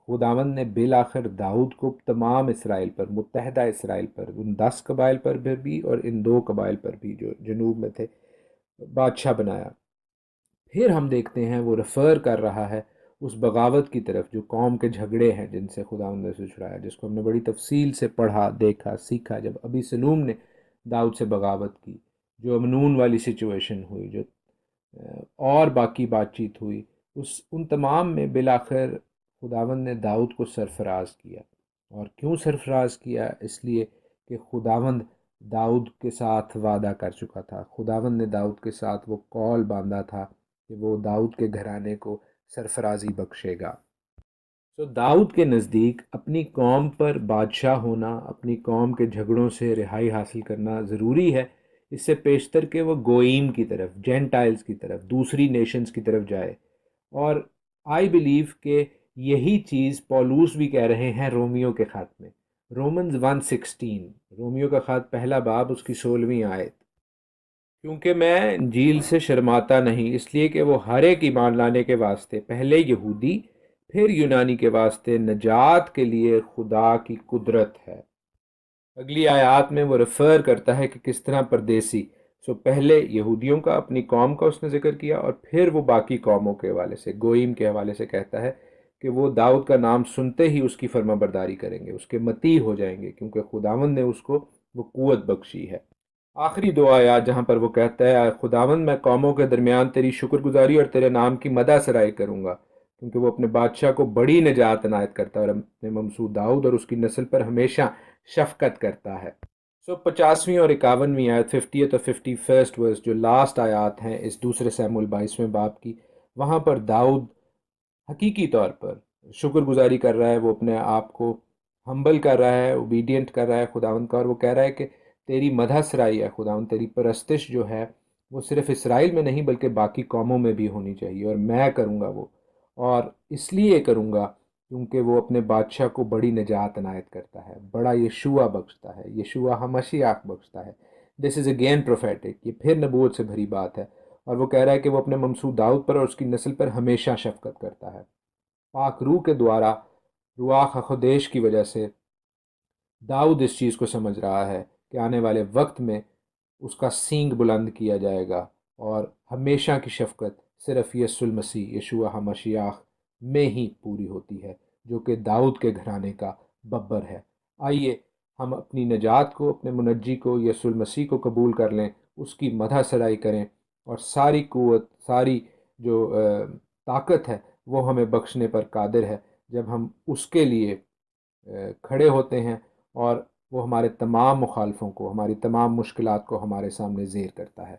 Speaker 1: خداوند نے بالآخر داؤد کو تمام اسرائیل پر، متحدہ اسرائیل پر، ان 10 قبائل پر بھی اور ان 2 قبائل پر بھی جو جنوب میں تھے، بادشاہ بنایا۔ پھر ہم دیکھتے ہیں وہ ریفر کر رہا ہے اس بغاوت کی طرف جو قوم کے جھگڑے ہیں جن سے خداوند نے اسے چھڑایا، جس کو ہم نے بڑی تفصیل سے پڑھا، دیکھا، سیکھا، جب ابی سلوم نے داؤد سے بغاوت کی، جو امنون والی سچویشن ہوئی، جو اور باقی بات چیت ہوئی، ان تمام میں بالآخر خداوند نے داؤد کو سرفراز کیا۔ اور کیوں سرفراز کیا؟ اس لیے کہ خداوند داؤد کے ساتھ وعدہ کر چکا تھا، خداوند نے داؤد کے ساتھ وہ قول باندھا تھا کہ وہ داؤد کے گھرانے کو سرفرازی بخشے گا۔ تو داؤد کے نزدیک اپنی قوم پر بادشاہ ہونا، اپنی قوم کے جھگڑوں سے رہائی حاصل کرنا ضروری ہے، اس سے پیشتر کہ وہ گوئیم کی طرف، جینٹائلز کی طرف، دوسری نیشنز کی طرف جائے۔ اور آئی بلیو کہ یہی چیز پولوس بھی کہہ رہے ہیں رومیو کے خط میں، رومنز 1:16، رومیو کا خط پہلا باب اس کی 16ویں آیت۔ کیونکہ میں انجیل سے شرماتا نہیں، اس لیے کہ وہ ہر ایک ایمان لانے کے واسطے، پہلے یہودی پھر یونانی کے واسطے نجات کے لیے خدا کی قدرت ہے۔ اگلی آیات میں وہ ریفر کرتا ہے کہ کس طرح پردیسی، پہلے یہودیوں کا، اپنی قوم کا اس نے ذکر کیا، اور پھر وہ باقی قوموں کے حوالے سے، گوئم کے حوالے سے کہتا ہے کہ وہ داؤد کا نام سنتے ہی اس کی فرما برداری کریں گے، اس کے مطیع ہو جائیں گے، کیونکہ خداوند نے اس کو وہ قوت بخشی ہے۔ آخری دو آیات جہاں پر وہ کہتا ہے، اے خداوند میں قوموں کے درمیان تیری شکر گزاری اور تیرے نام کی مدح سرائی کروں گا، کیونکہ وہ اپنے بادشاہ کو بڑی نجات عنایت کرتا ہے اور اپنے ممسود داؤد اور اس کی نسل پر ہمیشہ شفقت کرتا ہے۔ 50ویں اور 51ویں آیت، 50th اور 51st ورس، جو لاسٹ آیات ہیں اس دوسرے سیموئیل 22ویں باب کی، وہاں پر داؤد حقیقی طور پر شکر گزاری کر رہا ہے، وہ اپنے آپ کو ہمبل کر رہا ہے، اوبیڈینٹ کر رہا ہے خداوند کا، اور وہ کہہ رہا ہے کہ تیری مدح سرائی ہے خداوند، تیری پرستش جو ہے وہ صرف اسرائیل میں نہیں بلکہ باقی قوموں میں بھی ہونی چاہیے، اور میں کروں گا وہ، اور اس لیے کروں گا کیونکہ وہ اپنے بادشاہ کو بڑی نجات عنایت کرتا ہے، بڑا یشوع بخشتا ہے، یشوع ہمشیاہ بخشتا ہے۔ دس از اگین پروفیٹک، یہ پھر نبوت سے بھری بات ہے، اور وہ کہہ رہا ہے کہ وہ اپنے ممسود داؤد پر اور اس کی نسل پر ہمیشہ شفقت کرتا ہے۔ پاک روح کے دوارا، رواق خدیش کی وجہ سے داؤد اس چیز کو سمجھ رہا ہے کہ آنے والے وقت میں اس کا سینگ بلند کیا جائے گا، اور ہمیشہ کی شفقت صرف یسوع المسیح، یشوع ہمشیاہ میں ہی پوری ہوتی ہے، جو کہ داؤد کے گھرانے کا ببر ہے۔ آئیے ہم اپنی نجات کو، اپنے منجی کو، یسوع المسیح کو قبول کر لیں، اس کی مدح سرائی کریں، اور ساری قوت، ساری جو طاقت ہے وہ ہمیں بخشنے پر قادر ہے جب ہم اس کے لیے کھڑے ہوتے ہیں، اور وہ ہمارے تمام مخالفوں کو، ہماری تمام مشکلات کو ہمارے سامنے زیر کرتا ہے۔